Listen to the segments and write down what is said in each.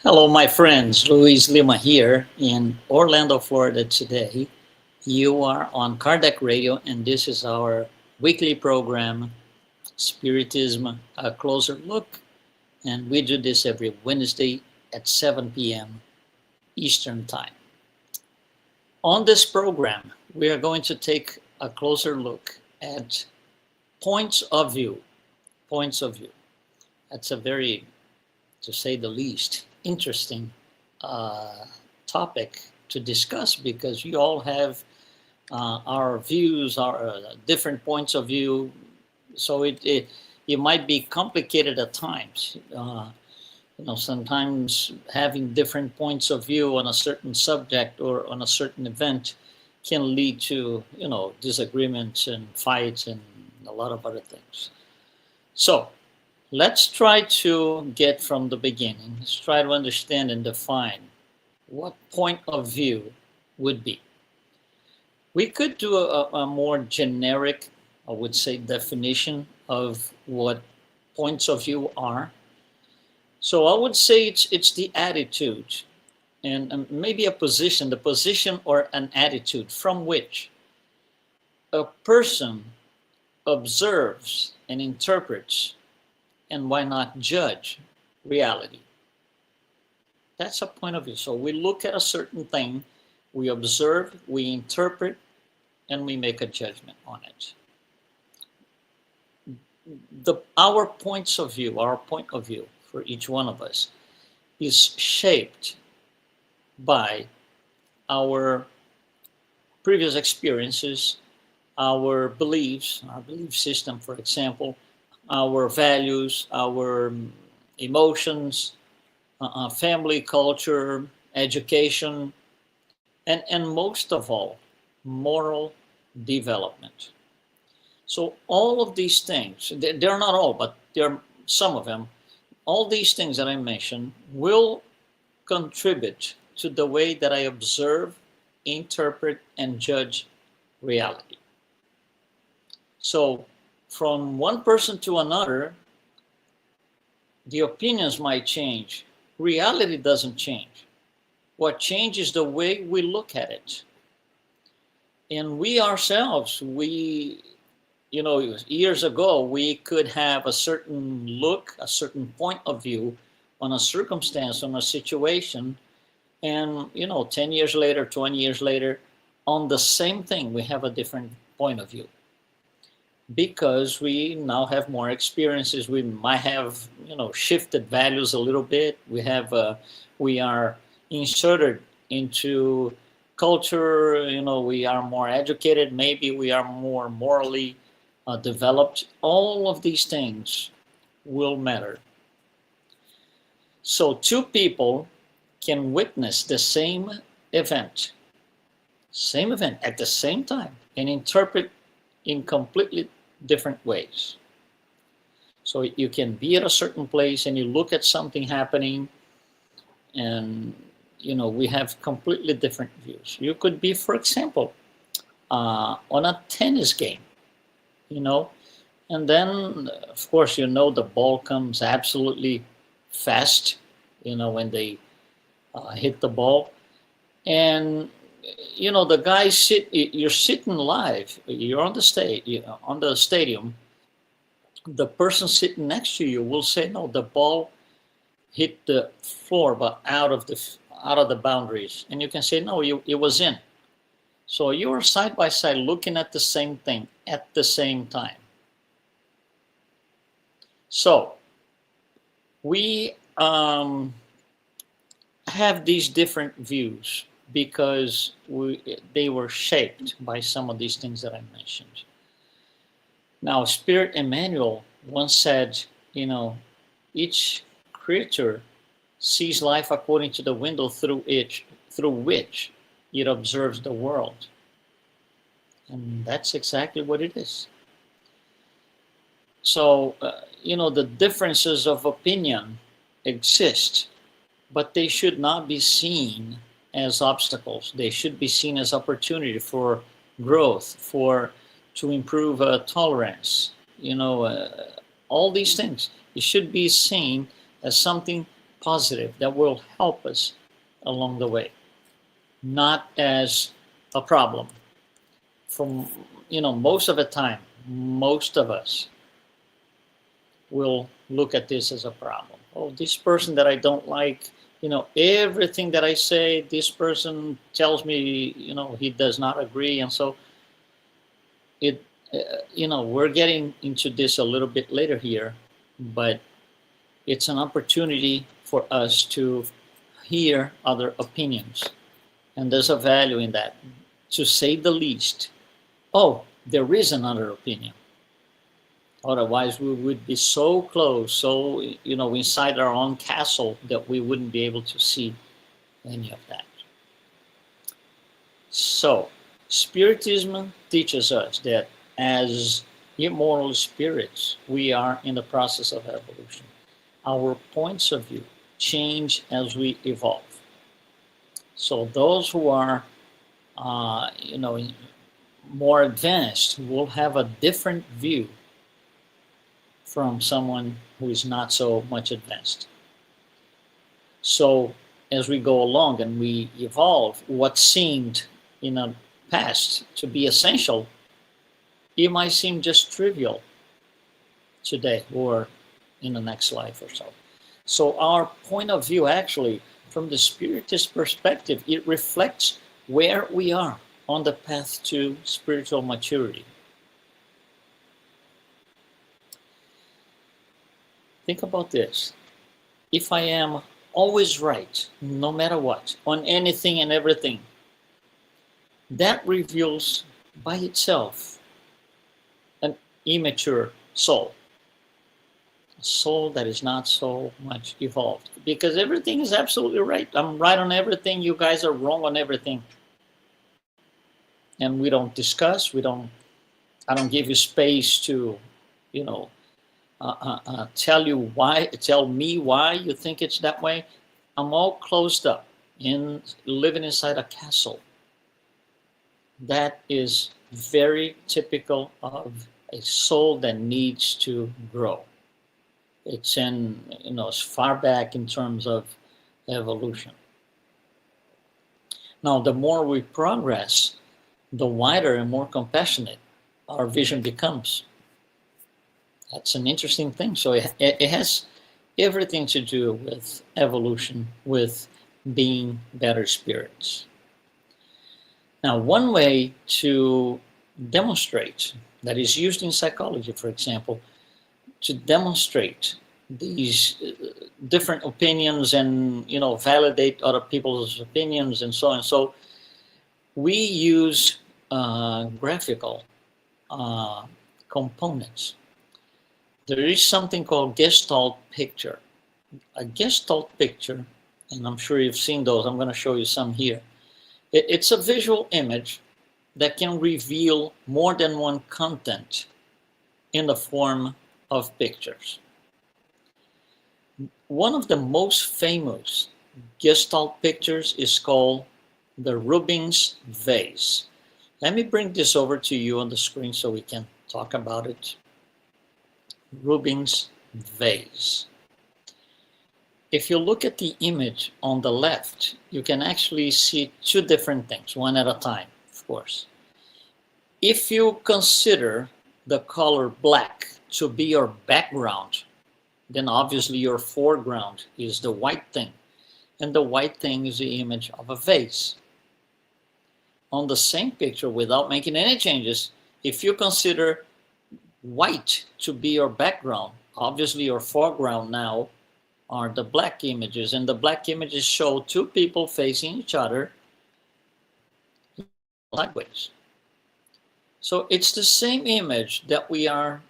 Hello, my friends. Luiz Lima here in Orlando, Florida today. You are on Kardec Radio, and this is our weekly program, Spiritism, a closer look. And we do this every Wednesday at 7 p.m. Eastern Time. On this program, we are going to take a closer look at points of view. Points of view. That's a very, to say the least, interesting topic to discuss because we all have our views, our different points of view. So it might be complicated at times. Sometimes having different points of view on a certain subject or on a certain event can lead to disagreements and fights and a lot of other things. So let's try to get from the beginning. Let's try to understand and define what point of view would be. We could do a more generic, I would say, definition of what points of view are. So I would say it's the attitude and maybe the position or an attitude from which a person observes and interprets, and why not judge reality. That's a point of view. So we look at a certain thing, we observe, we interpret, and we make a judgment on it. Our point of view for each one of us is shaped by our previous experiences, our beliefs, our belief system, for example, our values, our emotions, family culture, education, and most of all, moral development. So all of these things, they're not all, but they're some of them, all these things that I mentioned will contribute to the way that I observe, interpret, and judge reality. So from one person to another, the opinions might change. Reality doesn't change. What changes is the way we look at it. And we ourselves, years ago, we could have a certain look, a certain point of view on a circumstance, on a situation. And, 10 years later, 20 years later, on the same thing, we have a different point of view. Because we now have more experiences, we might have shifted values a little bit. We are inserted into culture. We are more educated. Maybe we are more morally developed. All of these things will matter. So two people can witness the same event at the same time and interpret in completely different ways. So you can be at a certain place and you look at something happening and we have completely different views. You could be, for example, on a tennis game, and then of course the ball comes absolutely fast, when they hit the ball, and the guy you're sitting live, you're on the stage, on the stadium, the person sitting next to you will say, no, the ball hit the floor, but out of the boundaries. And you can say, no, it was in. So you're side by side looking at the same thing at the same time. So we have these different views because they were shaped by some of these things that I mentioned. Now, Spirit Emmanuel once said, each creature sees life according to the window through which it observes the world. And that's exactly what it is. So, the differences of opinion exist, but they should not be seen as obstacles. They should be seen as opportunity for growth, to improve tolerance. All these things. It should be seen as something positive, that will help us along the way, not as a problem. From, most of the time, most of us will look at this as a problem. Oh, this person that I don't like, everything that I say, this person tells me, he does not agree. And so it, we're getting into this a little bit later here, but it's an opportunity for us to hear other opinions. And there's a value in that, to say the least. Oh, there is another opinion. Otherwise, we would be so close, so, inside our own castle, that we wouldn't be able to see any of that. So, Spiritism teaches us that as immortal spirits, we are in the process of evolution. Our points of view change as we evolve. So those who are, more advanced will have a different view from someone who is not so much advanced. So as we go along and we evolve, what seemed in the past to be essential, it might seem just trivial today or in the next life or so. So our point of view, actually, from the Spiritist perspective, it reflects where we are on the path to spiritual maturity. Think about this. If I am always right, no matter what, on anything and everything, that reveals by itself an immature soul. A soul that is not so much evolved. Because everything is absolutely right. I'm right on everything. You guys are wrong on everything. And we don't discuss. I don't give you space to, tell me why you think it's that way. I'm all closed up living inside a castle. That is very typical of a soul that needs to grow. It's as far back in terms of evolution. Now, the more we progress, the wider and more compassionate our vision becomes. That's an interesting thing. So it has everything to do with evolution, with being better spirits. Now, one way to demonstrate, that is used in psychology, for example, to demonstrate these different opinions and, validate other people's opinions and so on. So we use graphical components. There is something called Gestalt picture. A Gestalt picture, and I'm sure you've seen those. I'm going to show you some here. It's a visual image that can reveal more than one content in the form of pictures. One of the most famous Gestalt pictures is called the Rubens vase. Let me bring this over to you on the screen so we can talk about it. Rubens vase. If you look at the image on the left, you can actually see two different things, one at a time, of course. If you consider the color black to be your background, then obviously your foreground is the white thing. And the white thing is the image of a vase. On the same picture, without making any changes, if you consider white to be your background, obviously your foreground now are the black images. And the black images show two people facing each other sideways. So it's the same image that we are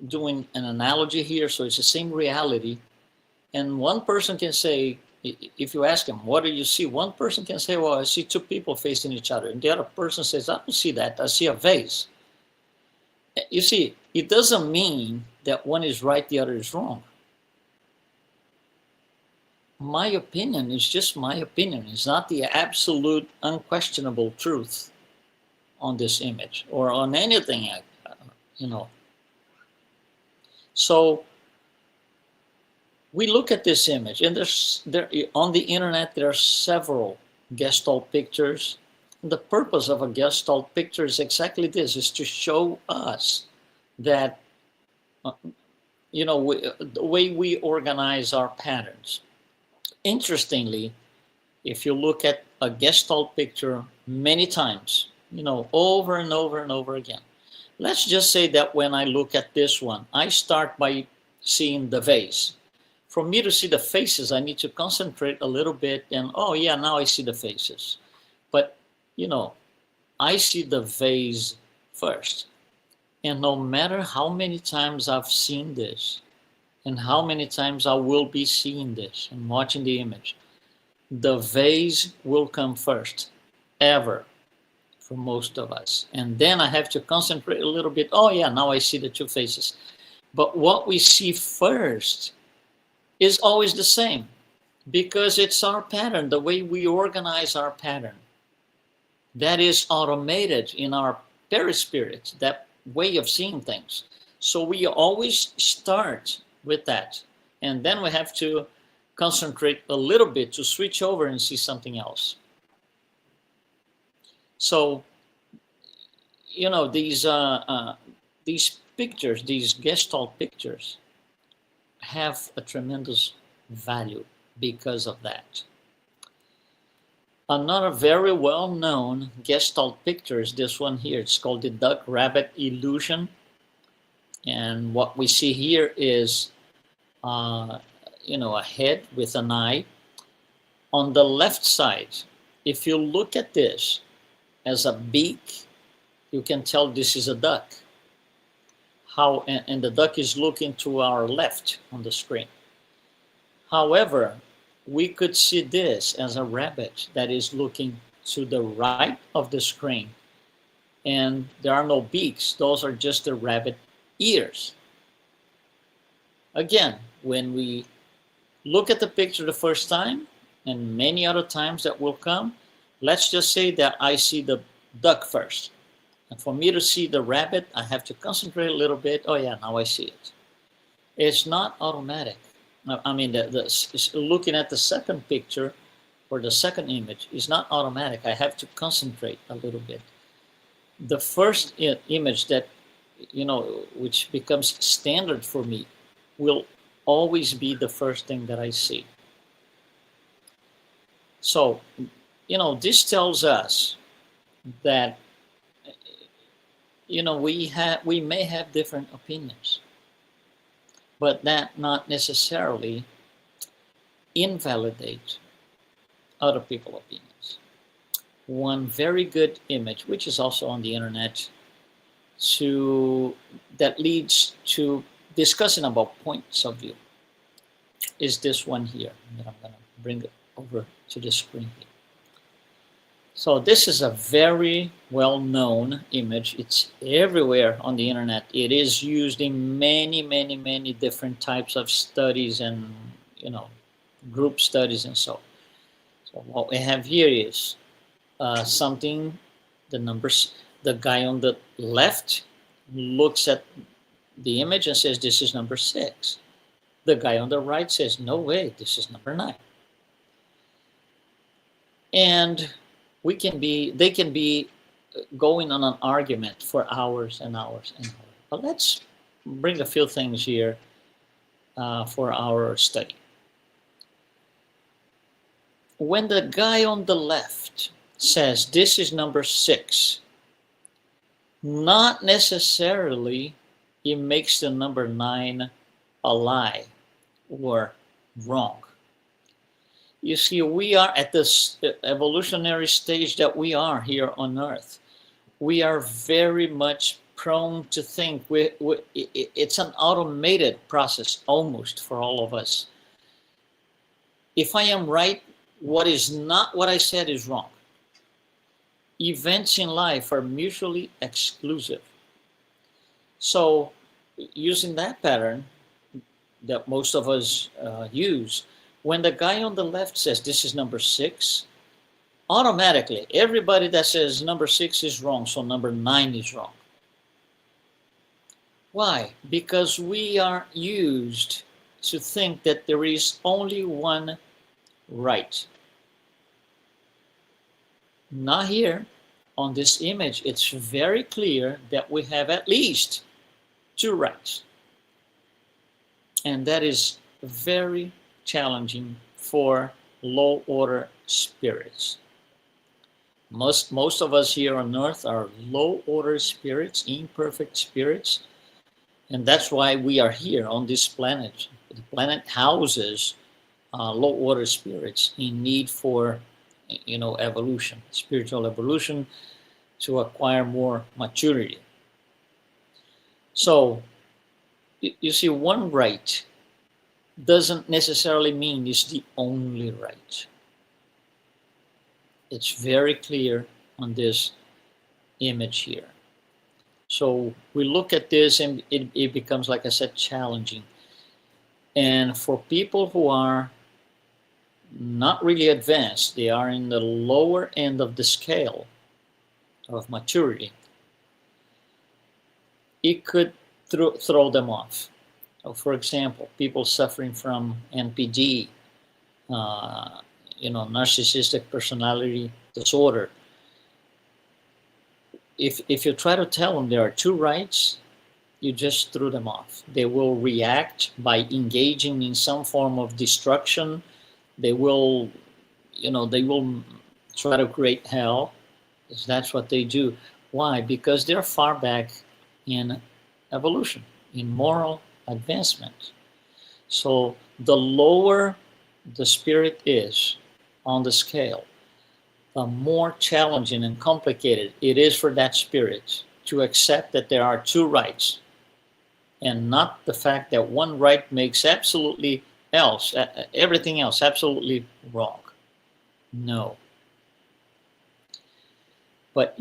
doing an analogy here. So it's the same reality. And one person can say, if you ask him, what do you see? One person can say, well, I see two people facing each other. And the other person says, I don't see that. I see a vase. You see, it doesn't mean that one is right, the other is wrong. My opinion is just my opinion. It's not the absolute, unquestionable truth on this image or on anything, So we look at this image, and there on the internet there are several Gestalt pictures. The purpose of a Gestalt picture is exactly this: is to show us that the way we organize our patterns. Interestingly, if you look at a Gestalt picture many times, over and over and over again. Let's just say that when I look at this one, I start by seeing the vase. For me to see the faces, I need to concentrate a little bit and, oh yeah, now I see the faces. But, I see the vase first. And no matter how many times I've seen this and how many times I will be seeing this and watching the image, the vase will come first, ever, for most of us. And then I have to concentrate a little bit. Oh yeah, now I see the two faces. But what we see first is always the same, because it's our pattern, the way we organize our pattern. That is automated in our perispirit, that way of seeing things. So we always start with that. And then we have to concentrate a little bit to switch over and see something else. So, these pictures, these Gestalt pictures, have a tremendous value because of that. Another very well-known Gestalt picture is this one here. It's called the duck-rabbit illusion. And what we see here is, a head with an eye. On the left side, if you look at this as a beak, you can tell this is a duck. And the duck is looking to our left on the screen. However, we could see this as a rabbit that is looking to the right of the screen. And there are no beaks. Those are just the rabbit ears. Again, when we look at the picture the first time, and many other times that will come, let's just say that I see the duck first. And for me to see the rabbit, I have to concentrate a little bit. Oh yeah, now I see it. It's not automatic. I mean, looking at the second picture or the second image is not automatic. I have to concentrate a little bit. The first image that, which becomes standard for me, will always be the first thing that I see. So, this tells us that, we may have different opinions, but that not necessarily invalidate other people's opinions. One very good image, which is also on the internet, that leads to discussing about points of view, is this one here that I'm going to bring it over to the screen here. So this is a very well-known image. It's everywhere on the internet. It is used in many, many, many different types of studies and, group studies and so. So what we have here is something, the numbers, the guy on the left looks at the image and says, this is number 6. The guy on the right says, no way, this is number 9. And they can be going on an argument for hours and hours and hours. But let's bring a few things here for our study. When the guy on the left says this is number 6, not necessarily it makes the number 9 a lie or wrong. You see, we are at this evolutionary stage that we are here on Earth. We are very much prone to think. It's an automated process almost for all of us. If I am right, what is not what I said is wrong. Events in life are mutually exclusive. So using that pattern that most of us use, when the guy on the left says this is number 6, automatically everybody that says number 6 is wrong, so number 9 is wrong. Why? Because we are used to think that there is only one right. Not here. On this image, it's very clear that we have at least two rights. And that is very challenging for low order spirits. Most of us here on earth are low order spirits, imperfect spirits, and that's why we are here on this planet. The planet houses low order spirits in need for, evolution, spiritual evolution, to acquire more maturity. So you see, one right doesn't necessarily mean it's the only right. It's very clear on this image here. So we look at this and it becomes, like I said, challenging. And for people who are not really advanced, they are in the lower end of the scale of maturity, it could throw them off. For example, people suffering from NPD, narcissistic personality disorder. If you try to tell them there are two rights, you just threw them off. They will react by engaging in some form of destruction. They will try to create hell, because that's what they do. Why? Because they're far back in evolution, in moral advancement. So the lower the spirit is on the scale, the more challenging and complicated it is for that spirit to accept that there are two rights, and not the fact that one right makes everything else absolutely wrong. No. But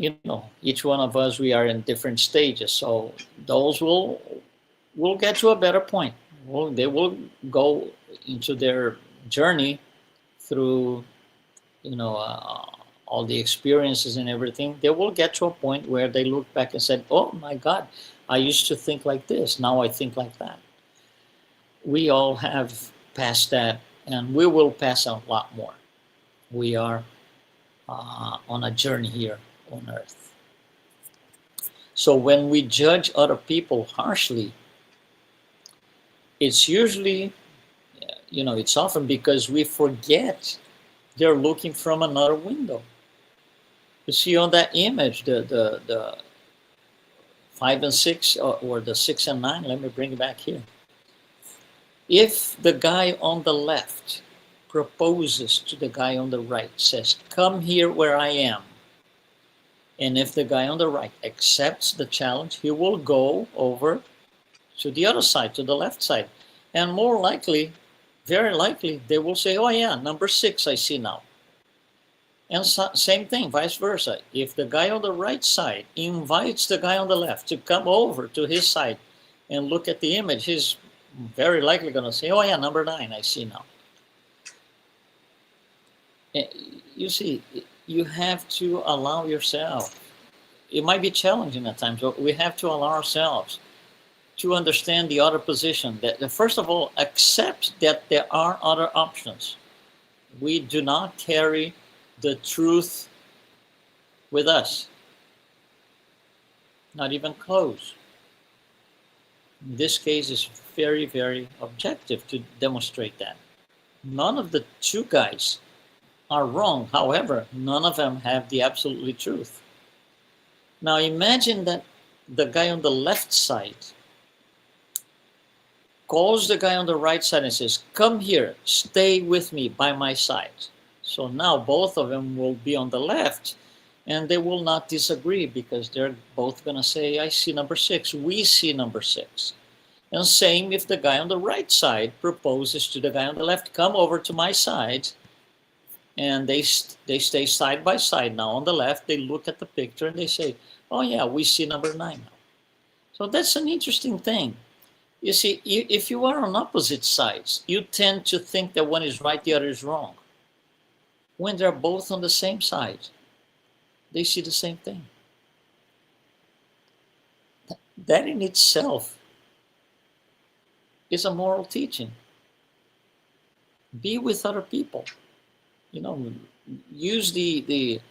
each one of us, we are in different stages. So those will get to a better point. They will go into their journey through, all the experiences and everything. They will get to a point where they look back and said, "Oh my God, I used to think like this. Now I think like that." We all have passed that, and we will pass a lot more. We are on a journey here on earth. So when we judge other people harshly, it's usually, it's often because we forget they're looking from another window. You see on that image, the 5 and 6, or the 6 and 9, let me bring it back here. If the guy on the left proposes to the guy on the right, says, "Come here where I am," and if the guy on the right accepts the challenge, he will go over to the other side, to the left side. And more likely, very likely, they will say, "Oh yeah, number 6 I see now." And same thing, vice versa. If the guy on the right side invites the guy on the left to come over to his side and look at the image, he's very likely going to say, "Oh yeah, number 9 I see now." You see, you have to allow yourself. It might be challenging at times, but we have to allow ourselves to understand the other position. That first of all, accept that there are other options. We do not carry the truth with us, not even close. In this case, it's very, very objective to demonstrate that. None of the two guys are wrong. However, none of them have the absolutely truth. Now imagine that the guy on the left side calls the guy on the right side and says, "Come here, stay with me by my side." So now both of them will be on the left, and they will not disagree, because they're both going to say, "I see number 6, we see number 6. And same if the guy on the right side proposes to the guy on the left, "Come over to my side." And they stay side by side now. On the left, they look at the picture and they say, "Oh yeah, we see number 9 now." So that's an interesting thing. You see, if you are on opposite sides, you tend to think that one is right, the other is wrong. When they're both on the same side, they see the same thing. That in itself is a moral teaching. Be with other people. Use the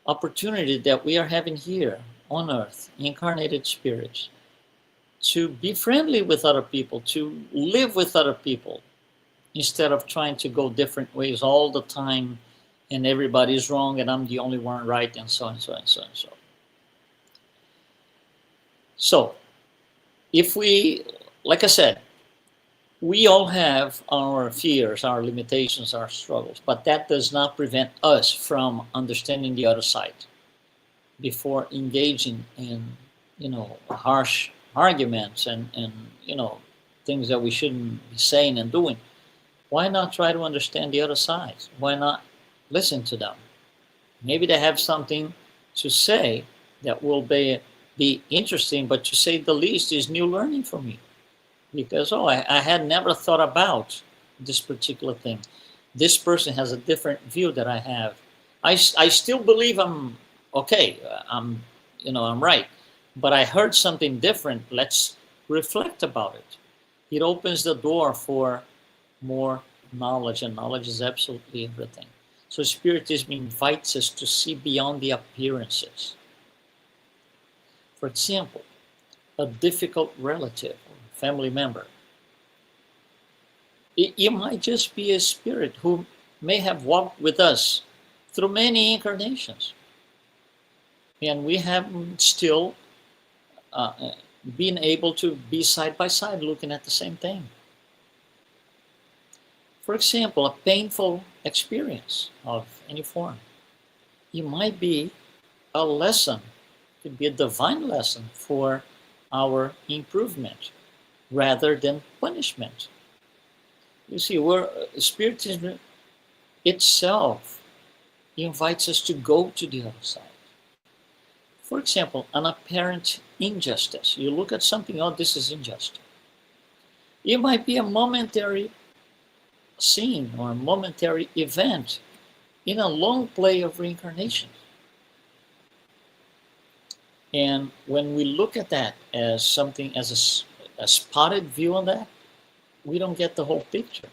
opportunity that we are having here on earth, incarnated spirits, to be friendly with other people, to live with other people, instead of trying to go different ways all the time and everybody's wrong and I'm the only one right, and so and so and so and so. So, if we, like I said, we all have our fears, our limitations, our struggles, but that does not prevent us from understanding the other side before engaging in, harsh arguments and things that we shouldn't be saying and doing. Why not try to understand the other side? Why not listen to them? Maybe they have something to say that will be interesting, but to say the least is new learning for me. Because, I had never thought about this particular thing. This person has a different view that I have. I still believe I'm okay. I'm right. But I heard something different. Let's reflect about it. It opens the door for more knowledge, and knowledge is absolutely everything. So Spiritism invites us to see beyond the appearances. For example, a difficult relative or family member. It might just be a spirit who may have walked with us through many incarnations. And we haven't still been able to be side by side looking at the same thing. For example, a painful experience of any form. It might be a lesson, it could be a divine lesson for our improvement rather than punishment. You see, Spiritism itself invites us to go to the other side. For example, an apparent injustice. You look at something, this is unjust. It might be a momentary scene or a momentary event in a long play of reincarnation. And when we look at that as something, as a spotted view on that, we don't get the whole picture.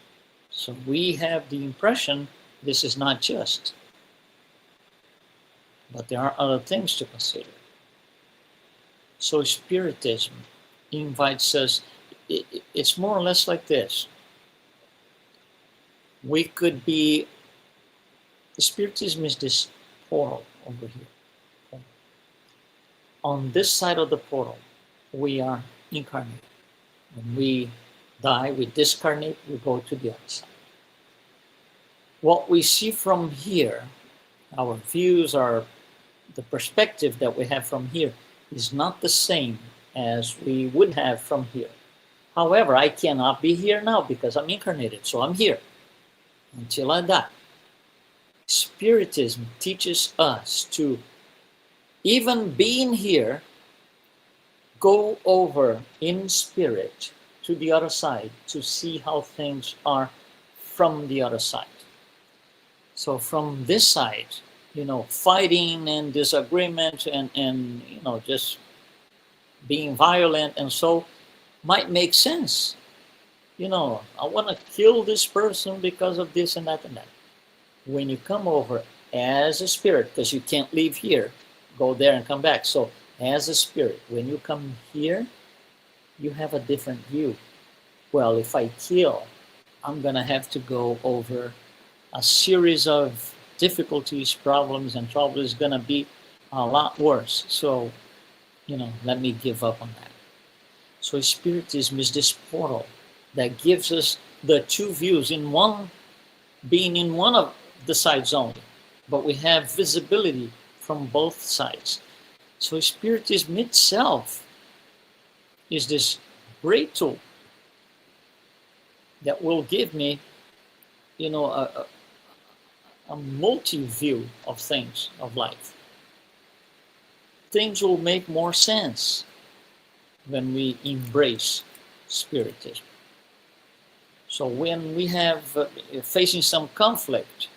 So we have the impression this is not just. But there are other things to consider. So Spiritism invites us, it's more or less like this. We could be, Spiritism is this portal over here. Okay? On this side of the portal, we are incarnated. When we die, we discarnate, we go to the other side. What we see from here, our views, the perspective that we have from here is not the same as we would have from here. However, I cannot be here now because I'm incarnated, so I'm here until I die. Spiritism teaches us to, even being here, go over in spirit to the other side to see how things are from the other side. So from this side, fighting and disagreement and just being violent and so might make sense. I want to kill this person because of this and that and that. When you come over as a spirit, because you can't leave here, go there and come back. So as a spirit, when you come here, you have a different view. Well, if I kill, I'm going to have to go over a series of difficulties, problems, and trouble is going to be a lot worse. So, let me give up on that. So Spiritism is this portal that gives us the two views, being in one of the sides only, but we have visibility from both sides. So Spiritism itself is this great tool that will give me, a multi-view of things, of life. Things will make more sense when we embrace Spiritism. So when we have facing some conflict,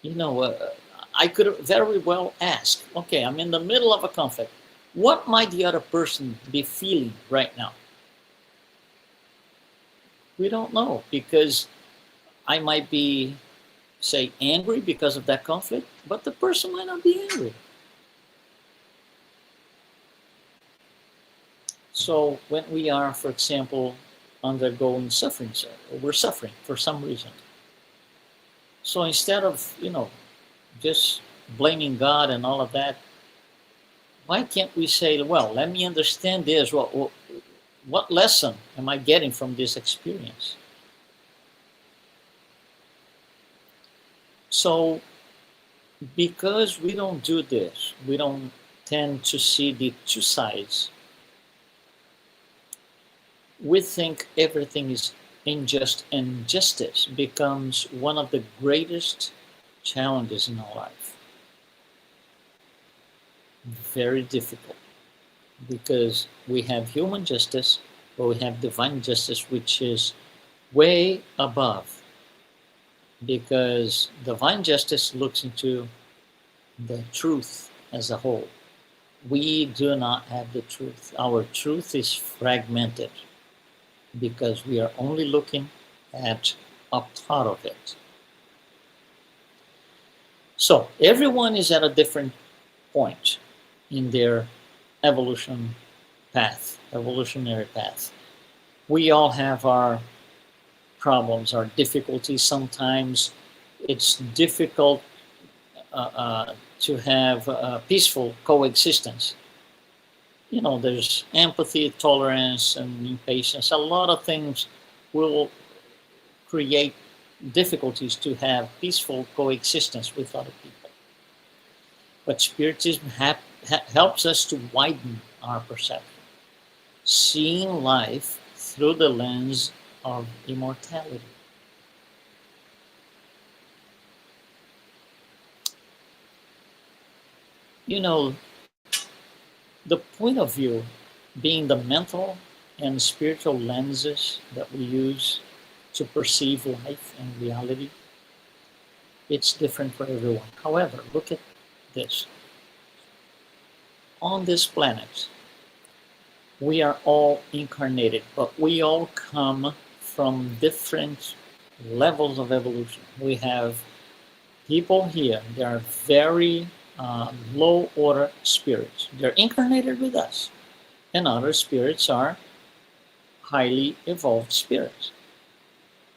I could very well ask, okay, I'm in the middle of a conflict. What might the other person be feeling right now? We don't know, because I might be, say, angry because of that conflict, but the person might not be angry. So when we are, for example, undergoing suffering, we're suffering for some reason. So instead of, just blaming God and all of that, why can't we say, well, let me understand this. What lesson am I getting from this experience? So because we don't do this, we don't tend to see the two sides. We think everything is unjust, and justice becomes one of the greatest challenges in our life. Very difficult, because we have human justice, but we have divine justice, which is way above, because divine justice looks into the truth as a whole. We do not have the truth. Our truth is fragmented because we are only looking at a part of it. So everyone is at a different point in their evolutionary path. We all have our problems, our difficulties. Sometimes it's difficult to have a peaceful coexistence. There's empathy, tolerance, and impatience. A lot of things will create difficulties to have peaceful coexistence with other people. But Spiritism helps us to widen our perception, seeing life through the lens of immortality. The point of view being the mental and spiritual lenses that we use to perceive life and reality, it's different for everyone. However, look at this. On this planet, we are all incarnated, but we all come from different levels of evolution. We have people here, they are very low order spirits. They're incarnated with us. And other spirits are highly evolved spirits.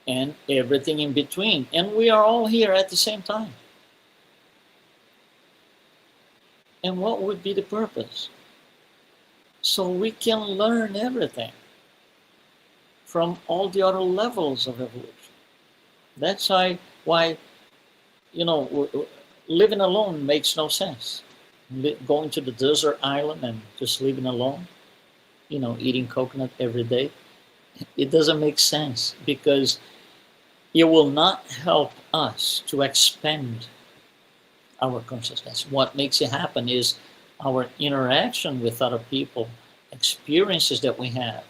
And everything in between. And we are all here at the same time. And what would be the purpose? So we can learn everything from all the other levels of evolution. That's why living alone makes no sense. Going to the desert island and just living alone, eating coconut every day, it doesn't make sense, because it will not help us to expand our consciousness. What makes it happen is our interaction with other people, experiences that we have.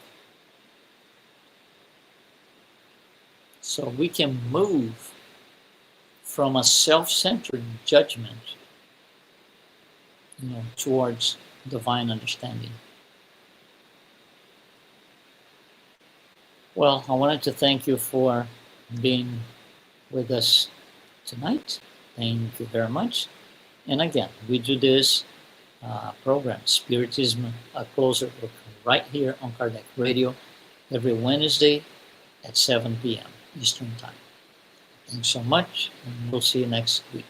So we can move from a self-centered judgment, towards divine understanding. Well, I wanted to thank you for being with us tonight. Thank you very much. And again, we do this program, Spiritism, A Closer Look, right here on Kardec Radio, every Wednesday at 7 p.m. Eastern Time. Thanks so much, and we'll see you next week.